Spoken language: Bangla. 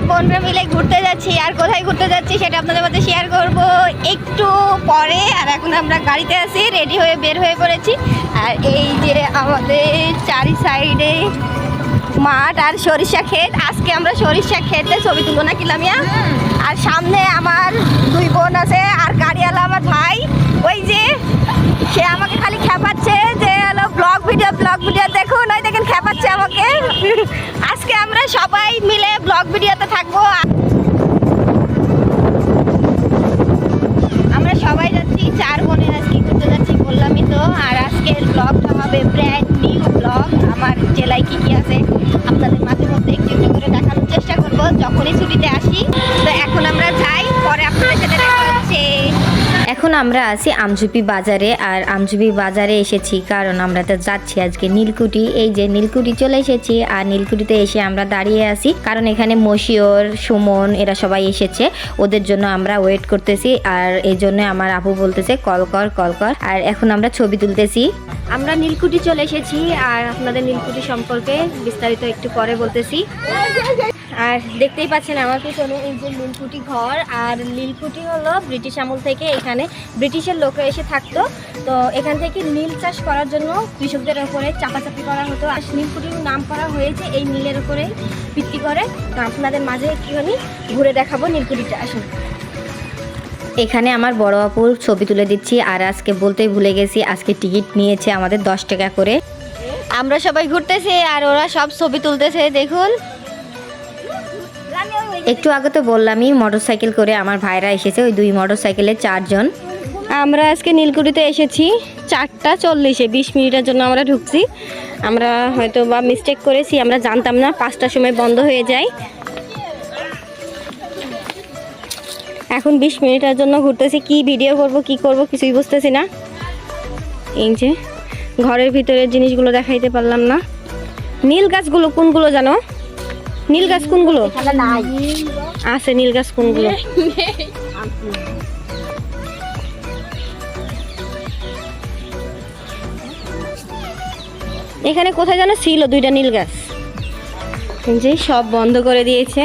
বোনরা মিলে ঘুরতে যাচ্ছি। আর কোথায় ঘুরতে যাচ্ছি সেটা আপনাদের মধ্যে শেয়ার করব একটু পরে। আর এখন আমরা গাড়িতে আছি, রেডি হয়ে বের হয়ে পড়েছি। আর এই যে আমাদের চারি সাইডে মাঠ আর সরিষা ক্ষেত। আজকে আমরা সরিষা ক্ষেতে ছবি তুলবো না কিলামিয়া। আর সামনে আমার দুই বোন আছে আর গাড়িওয়ালা আমার ভাই। ওই যে সে আমাকে খালি খেপাচ্ছে যে হলো ব্লগ ভিডিও দেখুন, ওই দেখেন খেপাচ্ছে আমাকে। আজকে আমরা সবাই মিলে ব্লগ ভিডিওতে থাকবো। আমরা সবাই যাচ্ছি, 4 বোনে আজকে ঘুরতে যাচ্ছি বললামই তো। আর আজকের ব্লগটা হবে ব্র্যান্ড নিউ ব্লগ। আমার জেলায় কী কী আছে আপনাদের মাঝে মধ্যে একটু একটু করে দেখানোর চেষ্টা করবো যখনই ছুটিতে আসি। তো এখন আমরা যাই, পরে আপনাদের সাথে দেখা হচ্ছে। এখন আমরা আছি আমঝুপি বাজারে। আর আমঝুপি বাজারে এসেছি কারণ আমরা তো যাচ্ছি আজকে নীলকুঠি। এই যে নীলকুঠি চলে এসেছি। আর নীলকুঠিতে এসে আমরা দাঁড়িয়ে আছি কারণ এখানে মশিওর, সুমন এরা সবাই এসেছে, ওদের জন্য আমরা ওয়েট করতেছি। আর এই জন্য আমার আপু বলতেছে কল কর। আর এখন আমরা ছবি তুলতেছি। আমরা নীলকুঠি চলে এসেছি আর আপনাদের নীলকুঠি সম্পর্কে বিস্তারিত একটু পরে বলতেছি। আর দেখতেই পাচ্ছেন আমার পিছনে এই যে নীলকুঠি ঘর। আর নীলকুঠি হলো ব্রিটিশ আমল থেকে এখানে ব্রিটিশের লোকরা এসে থাকতো। তো এখান থেকে নীল চাষ করার জন্য কৃষকদের ওপরে চাপাচাপি করা হতো। আর নীলকুঠির নাম করা হয়েছে এই নীলের উপরে ভিত্তি করে। তো আপনাদের মাঝে একটুখানি ঘুরে দেখাবো নীলকুঠিটা। আসুন। এখানে আমার বড় আপুর ছবি তুলে দিচ্ছি। আর আজকে বলতেই ভুলে গেছি, আজকে টিকিট নিয়েছে আমাদের 10 টাকা করে। আমরা সবাই ঘুরতেছি আর ওরা সব ছবি তুলতেছে দেখুন। একটু আগে তো বললামই মোটরসাইকেল করে আমার ভাইরা এসেছে, ওই 2 মোটরসাইকেলে 4 জন। আমরা আজকে নীলকুঠিতে এসেছি 4টা 40-এ, 20 মিনিটের জন্য আমরা ঢুকছি। আমরা হয়তো বা মিস্টেক করেছি, আমরা জানতাম না 5টার সময় বন্ধ হয়ে যায়। এখন 20 মিনিটের জন্য ঘুরতেছি। কি ভিডিও করব কি করব কিছুই বুঝতেছি না। এই যে ঘরের ভিতরের জিনিসগুলো দেখাইতে পারলাম না। নীল গাছগুলো কোনগুলো জানো? নীল গাছ কোনগুলো আছে? নীল গাছ কোনগুলো? এখানে কোথায় যেন ছিল 2টা নীল গাছ, যে সব বন্ধ করে দিয়েছে।